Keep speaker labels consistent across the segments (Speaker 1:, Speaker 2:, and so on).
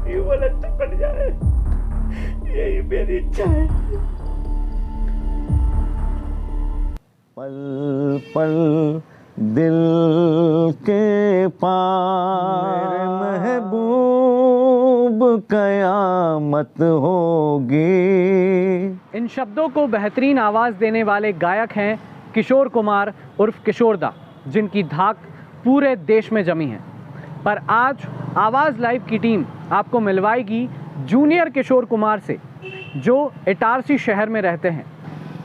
Speaker 1: Tubewell अच्छा बन जाए, यही मेरी इच्छा है।
Speaker 2: पल पल दिल के पास मेरे महबूब कयामत होगी।
Speaker 3: इन शब्दों को बेहतरीन आवाज़ देने वाले गायक हैं किशोर कुमार उर्फ किशोरदा, जिनकी धाक पूरे देश में जमी है। पर आज आवाज़ लाइव की टीम आपको मिलवाएगी जूनियर किशोर कुमार से, जो इटारसी शहर में रहते हैं।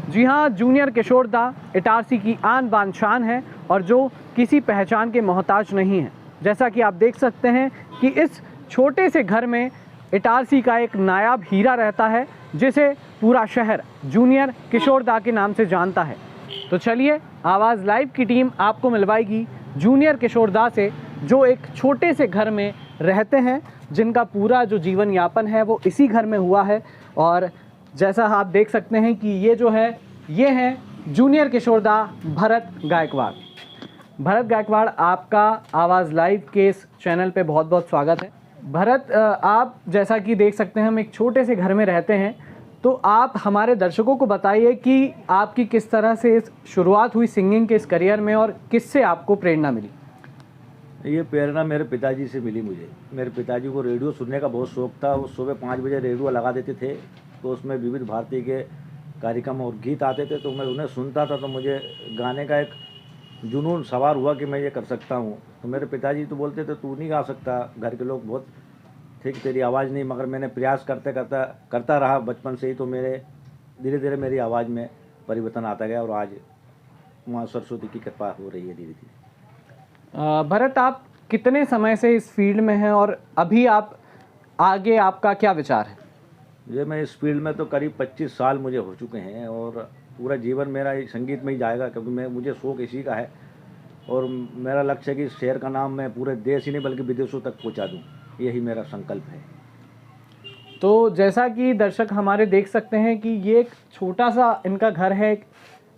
Speaker 3: जी हाँ, जूनियर किशोरदा इटारसी की आन बान शान है और जो किसी पहचान के मोहताज नहीं है। जैसा कि आप देख सकते हैं कि इस छोटे से घर में इटारसी का एक नायाब हीरा रहता है, जिसे पूरा शहर जूनियर किशोरदा के नाम से जानता है। तो चलिए, आवाज़ लाइव की टीम आपको मिलवाएगी जूनियर किशोरदा से, जो एक छोटे से घर में रहते हैं, जिनका पूरा जो जीवन यापन है वो इसी घर में हुआ है। और जैसा आप देख सकते हैं कि ये हैं जूनियर किशोरदा भरत गायकवाड़। भरत गायकवाड़, आपका आवाज़ लाइव के इस चैनल पे बहुत बहुत स्वागत है। भरत, आप जैसा कि देख सकते हैं हम एक छोटे से घर में रहते हैं, तो आप हमारे दर्शकों को बताइए कि आपकी किस तरह से इस शुरुआत हुई सिंगिंग के इस करियर में और किससे आपको प्रेरणा मिली।
Speaker 1: ये प्रेरणा मेरे पिताजी से मिली मुझे। मेरे पिताजी को रेडियो सुनने का बहुत शौक़ था। वो सुबह 5 बजे रेडियो लगा देते थे, तो उसमें विविध भारती के कार्यक्रम और गीत आते थे, तो मैं उन्हें सुनता था। तो मुझे गाने का एक जुनून सवार हुआ कि मैं ये कर सकता हूँ। तो मेरे पिताजी तो बोलते थे तू नहीं गा सकता, घर के लोग बहुत ठीक, तेरी आवाज़ नहीं। मगर मैंने प्रयास करता रहा बचपन से ही, तो मेरे धीरे धीरे मेरी आवाज़ में परिवर्तन आता गया और आज माँ सरस्वती की कृपा हो रही है धीरे धीरे।
Speaker 3: भरत, आप कितने समय से इस फील्ड में हैं और अभी आप आगे आपका क्या विचार है?
Speaker 1: ये मैं इस फील्ड में तो करीब 25 साल मुझे हो चुके हैं और पूरा जीवन मेरा संगीत में ही जाएगा, क्योंकि मुझे शौक़ इसी का है। और मेरा लक्ष्य है कि इस शहर का नाम मैं पूरे देश ही नहीं बल्कि विदेशों तक पहुंचा दूं, यही मेरा संकल्प है।
Speaker 3: तो जैसा कि दर्शक हमारे देख सकते हैं कि ये एक छोटा सा इनका घर है।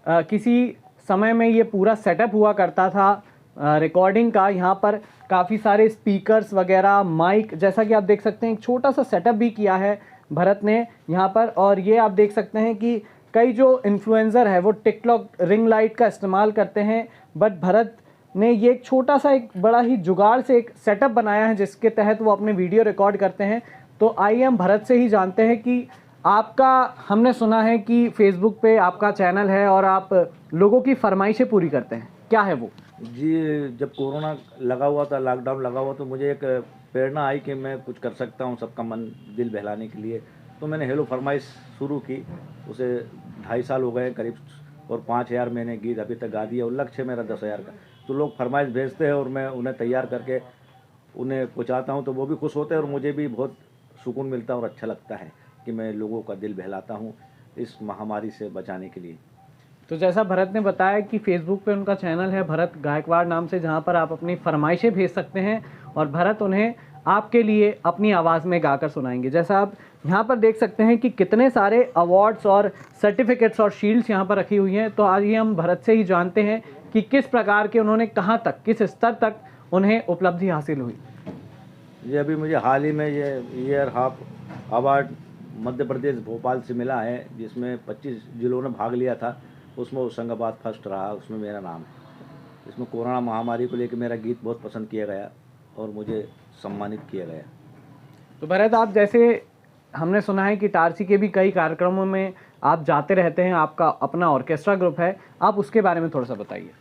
Speaker 3: किसी समय में ये पूरा सेटअप हुआ करता था रिकॉर्डिंग का। यहाँ पर काफ़ी सारे स्पीकर्स वगैरह, माइक, जैसा कि आप देख सकते हैं एक छोटा सा सेटअप भी किया है भरत ने यहाँ पर। और ये आप देख सकते हैं कि कई जो इन्फ्लुएंसर है वो टिकटॉक रिंग लाइट का इस्तेमाल करते हैं, बट भरत ने ये एक छोटा सा एक बड़ा ही जुगाड़ से एक सेटअप बनाया है, जिसके तहत वो अपने वीडियो रिकॉर्ड करते हैं। तो आइए हम भरत से ही जानते हैं कि आपका, हमने सुना है कि फेसबुक पे आपका चैनल है और आप लोगों की फरमाइशें पूरी करते हैं, क्या है वो?
Speaker 1: जी, जब कोरोना लगा हुआ था, लॉकडाउन लगा हुआ, तो मुझे एक प्रेरणा आई कि मैं कुछ कर सकता हूँ सबका मन दिल बहलाने के लिए। तो मैंने हेलो फरमाइश शुरू की। उसे 2.5 साल हो गए करीब, और 5000 मैंने गीत अभी तक गा दिया और लक्ष्य मेरा 10,000 का। तो लोग फरमाइश भेजते हैं और मैं उन्हें तैयार करके उन्हें पहुँचाता हूँ, तो वो भी खुश होते हैं और मुझे भी बहुत सुकून मिलता है और अच्छा लगता है कि मैं लोगों का दिल बहलाता हूँ इस महामारी से बचाने के लिए।
Speaker 3: तो जैसा भरत ने बताया कि फेसबुक पे उनका चैनल है भरत गायकवाड़ नाम से, जहाँ पर आप अपनी फरमाइशें भेज सकते हैं और भरत उन्हें आपके लिए अपनी आवाज़ में गाकर सुनाएंगे। जैसा आप यहाँ पर देख सकते हैं कि कितने सारे अवार्ड्स और सर्टिफिकेट्स और शील्ड्स यहाँ पर रखी हुई हैं। तो आज ही हम भरत से ही जानते हैं कि किस प्रकार के उन्होंने, कहाँ तक, किस स्तर तक उन्हें उपलब्धि हासिल हुई।
Speaker 1: ये अभी मुझे हाल ही में ये year half award Madhya Pradesh Bhopal से मिला है, जिसमें 25 जिलों ने भाग लिया था। उसमें होशंगाबाद फर्स्ट रहा, उसमें मेरा नाम है। इसमें कोरोना महामारी को लेकर मेरा गीत बहुत पसंद किया गया और मुझे सम्मानित किया गया।
Speaker 3: तो भरत, आप जैसे हमने सुना है कि इटारसी के भी कई कार्यक्रमों में आप जाते रहते हैं, आपका अपना ऑर्केस्ट्रा ग्रुप है, आप उसके बारे में थोड़ा सा बताइए।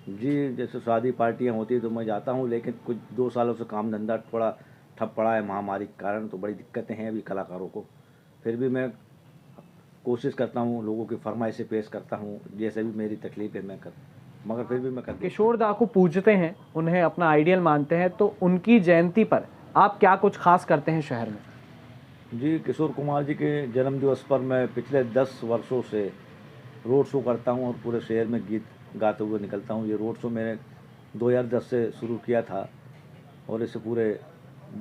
Speaker 1: जी, जैसे शादी पार्टियाँ होती हैं तो मैं जाता हूँ, लेकिन कुछ 2 सालों से काम धंधा थोड़ा ठप पड़ा है महामारी के कारण, तो बड़ी दिक्कतें हैं अभी कलाकारों को। फिर भी मैं कोशिश करता हूँ, लोगों की फरमाइशें पेश करता हूँ, जैसे भी मेरी तकलीफ है मगर फिर भी मैं करता हूँ।
Speaker 3: किशोरदा को पूजते हैं, उन्हें अपना आइडियल मानते हैं, तो उनकी जयंती पर आप क्या कुछ खास करते हैं शहर में?
Speaker 1: जी, किशोर कुमार जी के जन्मदिवस पर मैं पिछले 10 वर्षों से रोड शो करता हूँ और पूरे शहर में गीत गाते हुए निकलता हूँ। ये रोड शो मैंने 2010 से शुरू किया था और इसे पूरे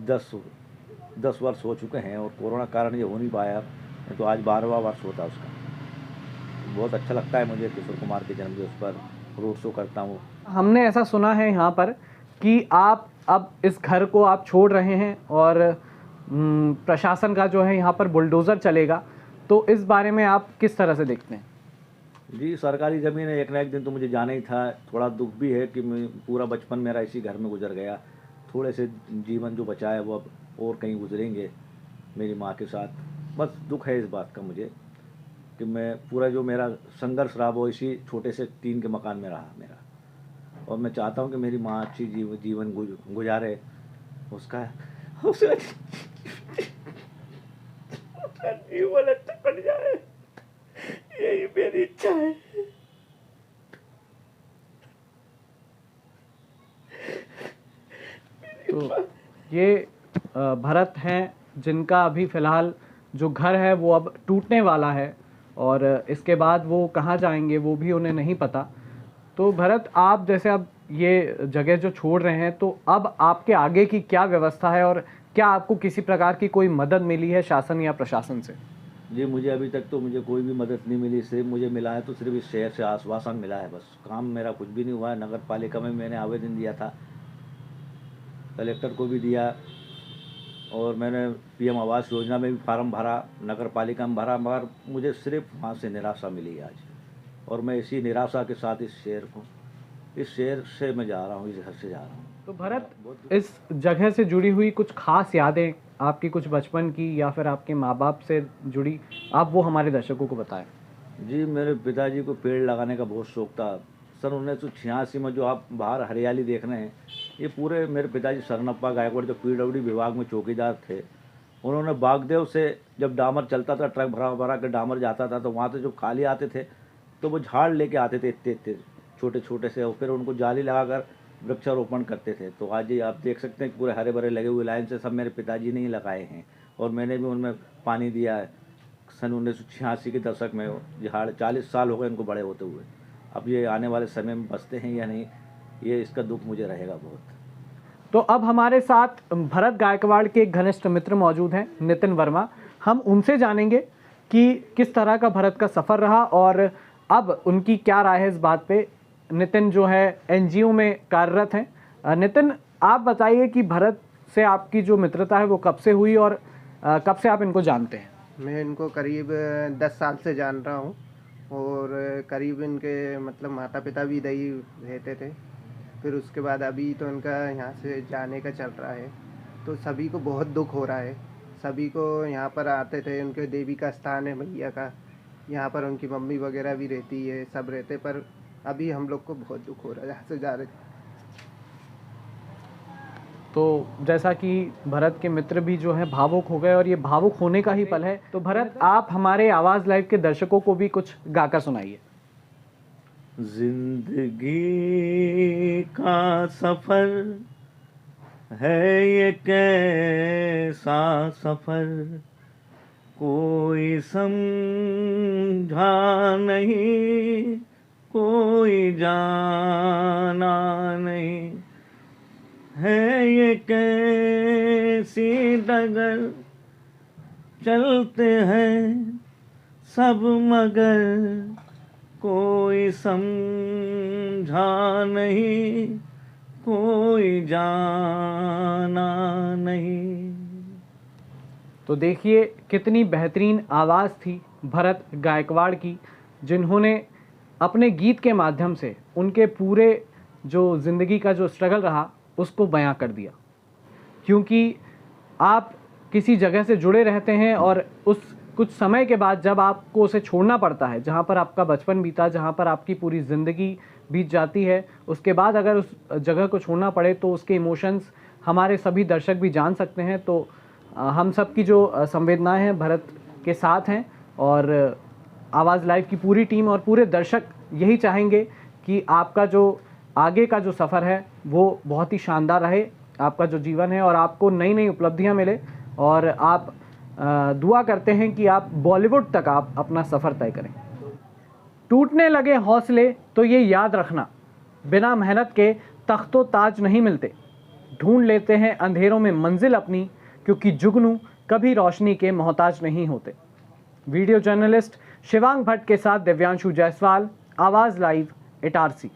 Speaker 1: 10 वर्ष हो चुके हैं और कोरोना कारण ये हो नहीं पाया, तो आज 12वां वर्ष होता है उसका। बहुत अच्छा लगता है मुझे, किशोर कुमार के जन्मदिवस पर रोड शो करता हूँ।
Speaker 3: हमने ऐसा सुना है यहाँ पर कि आप अब इस घर को आप छोड़ रहे हैं और प्रशासन का जो है यहाँ पर बुलडोज़र चलेगा, तो इस बारे में आप किस तरह से देखते हैं?
Speaker 1: जी, सरकारी ज़मीन है, एक ना एक दिन तो मुझे जाना ही था। थोड़ा दुख भी है कि मैं पूरा बचपन मेरा इसी घर में गुजर गया। थोड़े से जीवन जो बचा है वो अब और कहीं गुजरेंगे मेरी माँ के साथ। बस दुख है इस बात का मुझे कि मैं पूरा जो मेरा संघर्ष रहा वो इसी छोटे से टीन के मकान में रहा मेरा। और मैं चाहता हूँ कि मेरी माँ अच्छी जीवन गुजारे, उसका जीवन अच्छा कट जाए, यही मेरी इच्छा है।
Speaker 3: तो ये भरत हैं जिनका अभी फ़िलहाल जो घर है वो अब टूटने वाला है और इसके बाद वो कहाँ जाएंगे वो भी उन्हें नहीं पता। तो भरत, आप जैसे अब ये जगह जो छोड़ रहे हैं, तो अब आपके आगे की क्या व्यवस्था है और क्या आपको किसी प्रकार की कोई मदद मिली है शासन या प्रशासन से?
Speaker 1: जी, मुझे अभी तक तो मुझे कोई भी मदद नहीं मिली। सिर्फ मुझे मिला है तो सिर्फ इस शहर से आश्वासन मिला है, बस। काम मेरा कुछ भी नहीं हुआ है। नगर पालिका में मैंने आवेदन दिया था, कलेक्टर को भी दिया, और मैंने पीएम आवास योजना में भी फार्म भरा, नगर पालिका में भरा, मगर मुझे सिर्फ वहाँ से निराशा मिली आज। और मैं इसी निराशा के साथ इस शहर से मैं जा रहा हूँ, इस घर से जा रहा हूँ।
Speaker 3: तो भरत, इस जगह से जुड़ी हुई कुछ खास यादें आपकी, कुछ बचपन की या फिर आपके माँ बाप से जुड़ी, आप वो हमारे दर्शकों को बताएं।
Speaker 1: जी, मेरे पिताजी को पेड़ लगाने का बहुत शौक था। सन 1986 में जो आप बाहर हरियाली देख रहे हैं, ये पूरे मेरे पिताजी सरनप्पा गायकवाड़ जो पीडब्ल्यूडी विभाग में चौकीदार थे, उन्होंने बागदेव से जब डामर चलता था, ट्रक भरा भरा के डामर जाता था, तो वहाँ से जो खाली आते थे तो वो झाड़ लेके आते थे इतने छोटे छोटे से, और फिर उनको जाली लगाकर वृक्षारोपण करते थे। तो आज ये आप देख सकते हैं पूरे हरे भरे लगे हुए लाइन से, सब मेरे पिताजी ने ही लगाए हैं और मैंने भी उनमें पानी दिया है। सन 1986 के दशक में झाड़ 40 साल हो गए इनको बड़े होते हुए। अब ये आने वाले समय में बचते हैं या नहीं, ये इसका दुख मुझे रहेगा बहुत।
Speaker 3: तो अब हमारे साथ भरत गायकवाड़ के एक घनिष्ठ मित्र मौजूद हैं, नितिन वर्मा। हम उनसे जानेंगे कि किस तरह का भरत का सफ़र रहा और अब उनकी क्या राय है इस बात पे। नितिन जो है एनजीओ में कार्यरत हैं। नितिन, आप बताइए कि भरत से आपकी जो मित्रता है वो कब से हुई और कब से आप इनको जानते हैं?
Speaker 4: मैं इनको करीब 10 साल से जान रहा हूँ और करीब इनके मतलब माता पिता भी इधर ही रहते थे। फिर उसके बाद अभी तो इनका यहाँ से जाने का चल रहा है, तो सभी को बहुत दुख हो रहा है। सभी को यहाँ पर आते थे, उनके देवी का स्थान है भैया का, यहाँ पर उनकी मम्मी वगैरह भी रहती है, सब रहते, पर अभी हम लोग को बहुत दुख हो रहा है यहाँ से जा रहे।
Speaker 3: तो जैसा कि भरत के मित्र भी जो है भावुक हो गए और ये भावुक होने का ही पल है, तो भरत, आप हमारे आवाज़ लाइव के दर्शकों को भी कुछ गाकर सुनाइए।
Speaker 2: जिंदगी का सफर है ये कैसा सफर, कोई समझा नहीं, कोई जाना नहीं, है ये कैसी डगर, चलते हैं सब मगर, कोई समझा नहीं, कोई जाना नहीं।
Speaker 3: तो देखिए कितनी बेहतरीन आवाज़ थी भरत गायकवाड़ की, जिन्होंने अपने गीत के माध्यम से उनके पूरे जो ज़िंदगी का जो स्ट्रगल रहा उसको बयां कर दिया। क्योंकि आप किसी जगह से जुड़े रहते हैं और उस कुछ समय के बाद जब आपको उसे छोड़ना पड़ता है, जहाँ पर आपका बचपन बीता, जहाँ पर आपकी पूरी ज़िंदगी बीत जाती है, उसके बाद अगर उस जगह को छोड़ना पड़े तो उसके इमोशंस हमारे सभी दर्शक भी जान सकते हैं। तो हम सब की जो संवेदनाएं हैं भरत के साथ हैं और आवाज़ लाइव की पूरी टीम और पूरे दर्शक यही चाहेंगे कि आपका जो आगे का जो सफ़र है वो बहुत ही शानदार रहे, आपका जो जीवन है और आपको नई नई उपलब्धियां मिले, और आप दुआ करते हैं कि आप बॉलीवुड तक आप अपना सफ़र तय करें। टूटने लगे हौसले तो ये याद रखना, बिना मेहनत के तख्तो ताज नहीं मिलते, ढूंढ लेते हैं अंधेरों में मंजिल अपनी, क्योंकि जुगनू कभी रोशनी के मोहताज नहीं होते। वीडियो जर्नलिस्ट शिवांग भट्ट के साथ दिव्यांशु जायसवाल, आवाज़ लाइव, इटारसी।